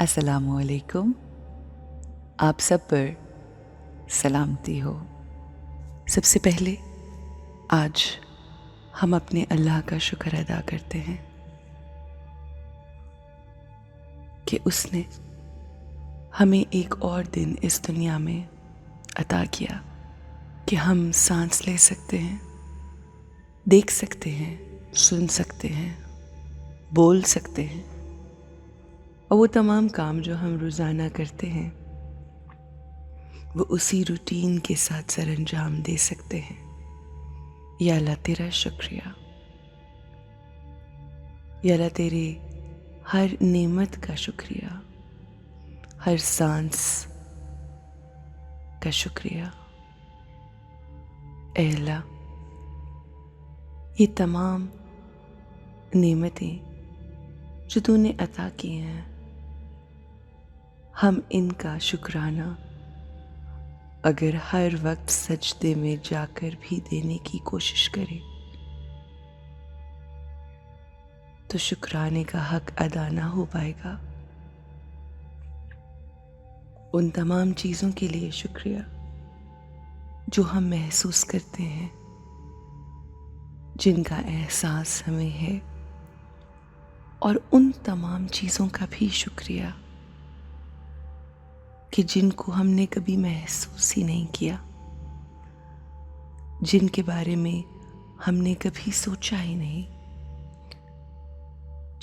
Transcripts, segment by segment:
अस्सलामुअलैकुम। आप सब पर सलामती हो। सबसे पहले आज हम अपने अल्लाह का शुक्र अदा करते हैं कि उसने हमें एक और दिन इस दुनिया में अता किया कि हम सांस ले सकते हैं, देख सकते हैं, सुन सकते हैं, बोल सकते हैं और वो तमाम काम जो हम रोज़ाना करते हैं वो उसी रूटीन के साथ सरअंजाम दे सकते हैं। या अल्लाह तेरा शुक्रिया, या अल्लाह तेरे हर नेमत का शुक्रिया, हर सांस का शुक्रिया। ऐ अल्लाह, ये तमाम नेमतें जो तूने अता की हैं, हम इनका शुक्राना अगर हर वक्त सजदे में जाकर भी देने की कोशिश करें तो शुक्राने का हक अदा ना हो पाएगा। उन तमाम चीज़ों के लिए शुक्रिया जो हम महसूस करते हैं, जिनका एहसास हमें है, और उन तमाम चीज़ों का भी शुक्रिया कि जिनको हमने कभी महसूस ही नहीं किया, जिनके बारे में हमने कभी सोचा ही नहीं,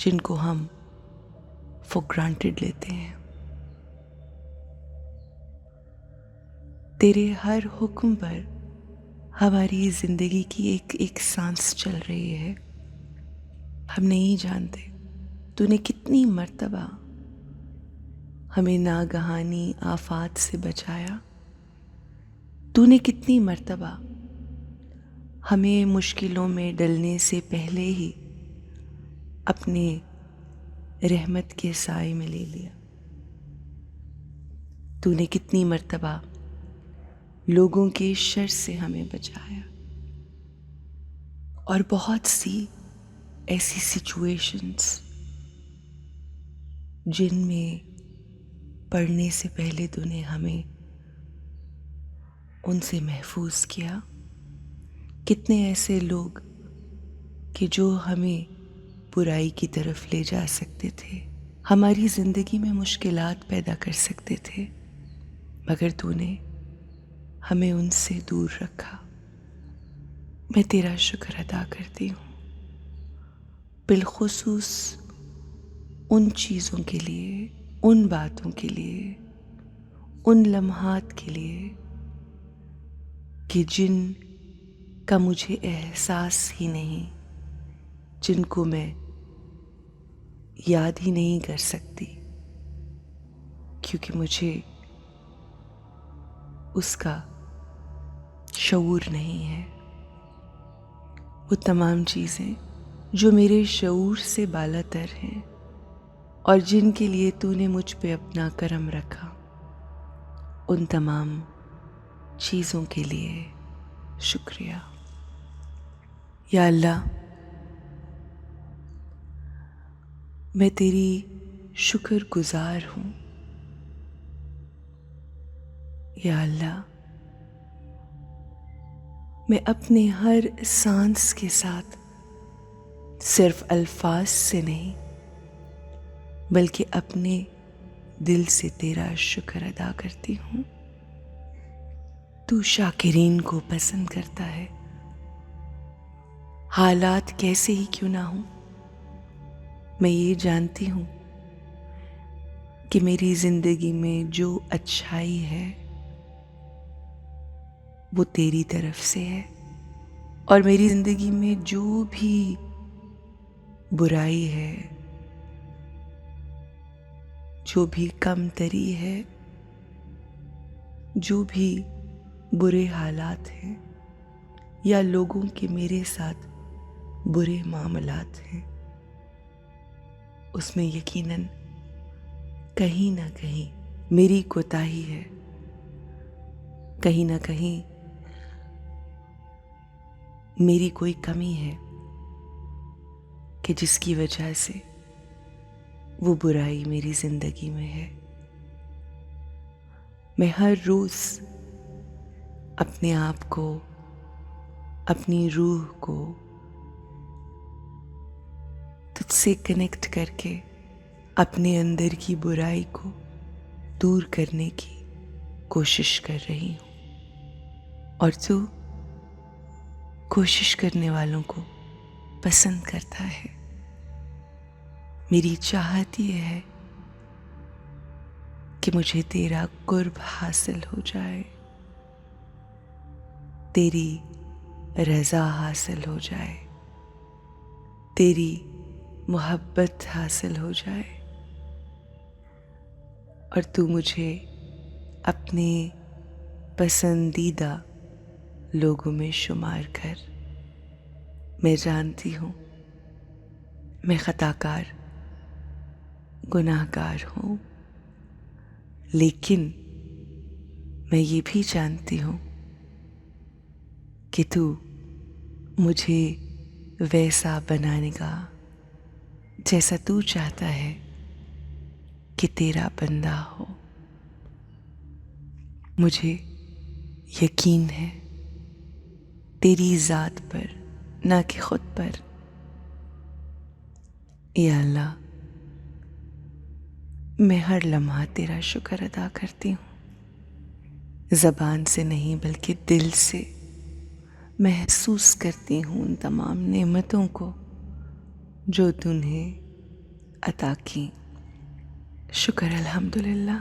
जिनको हम फॉर ग्रांटेड लेते हैं। तेरे हर हुक्म पर हमारी जिंदगी की एक एक सांस चल रही है। हम नहीं जानते तूने कितनी मर्तबा हमें नागहानी आफात से बचाया, तूने कितनी मर्तबा हमें मुश्किलों में डलने से पहले ही अपने रहमत के साए में ले लिया। तूने कितनी मर्तबा लोगों के शर से हमें बचाया, और बहुत सी ऐसी सिचुएशंस जिनमें पढ़ने से पहले तूने हमें उनसे महफूज किया। कितने ऐसे लोग कि जो हमें बुराई की तरफ ले जा सकते थे, हमारी जिंदगी में मुश्किलात पैदा कर सकते थे, मगर तूने हमें उनसे दूर रखा। मैं तेरा शुक्र अदा करती हूँ, बिलखुसूस उन चीज़ों के लिए, उन बातों के लिए, उन लम्हात के लिए कि जिन का मुझे एहसास ही नहीं, जिनको मैं याद ही नहीं कर सकती, क्योंकि मुझे उसका शऊर नहीं है। वो तमाम चीज़ें जो मेरे शऊर से बालातर हैं और जिनके लिए तूने मुझ पे अपना करम रखा, उन तमाम चीज़ों के लिए शुक्रिया। या अल्लाह, मैं तेरी शुक्रगुजार हूँ। या अल्लाह, मैं अपने हर सांस के साथ सिर्फ अल्फाज से नहीं बल्कि अपने दिल से तेरा शुक्र अदा करती हूँ। तू शाकिरीन को पसंद करता है, हालात कैसे ही क्यों ना हो। मैं ये जानती हूँ कि मेरी जिंदगी में जो अच्छाई है वो तेरी तरफ से है, और मेरी जिंदगी में जो भी बुराई है, जो भी कमतरी है, जो भी बुरे हालात हैं या लोगों के मेरे साथ बुरे मामलात हैं, उसमें यकीनन कहीं ना कहीं मेरी कोताही है, कहीं ना कहीं मेरी कोई कमी है कि जिसकी वजह से वो बुराई मेरी जिंदगी में है। मैं हर रोज अपने आप को, अपनी रूह को तुझसे कनेक्ट करके अपने अंदर की बुराई को दूर करने की कोशिश कर रही हूँ। और तू कोशिश करने वालों को पसंद करता है। मेरी चाहत ये है कि मुझे तेरा कुर्ब हासिल हो जाए, तेरी रज़ा हासिल हो जाए, तेरी मोहब्बत हासिल हो जाए और तू मुझे अपने पसंदीदा लोगों में शुमार कर। मैं जानती हूँ मैं खताकार, गुनाहगार हूँ, लेकिन मैं ये भी जानती हूँ कि तू मुझे वैसा बनाएगा जैसा तू चाहता है कि तेरा बंदा हो। मुझे यकीन है तेरी ज़ात पर, ना कि खुद पर। या अल्लाह, मैं हर लम्हा तेरा शुक्र अदा करती हूँ। ज़बान से नहीं बल्कि दिल से महसूस करती हूँ उन तमाम नेमतों को जो तूने अता की। शुक्र अल्हम्दुलिल्लाह,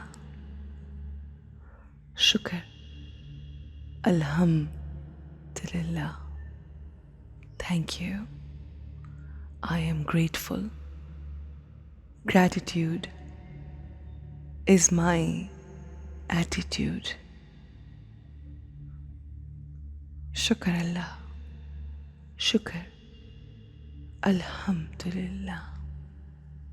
शुक्र अल्हम्दुलिल्लाह। Thank you. I am grateful. Gratitude is my attitude. शुक्र अल्लाह, शुक्र अल्हम्दुलिल्लाह।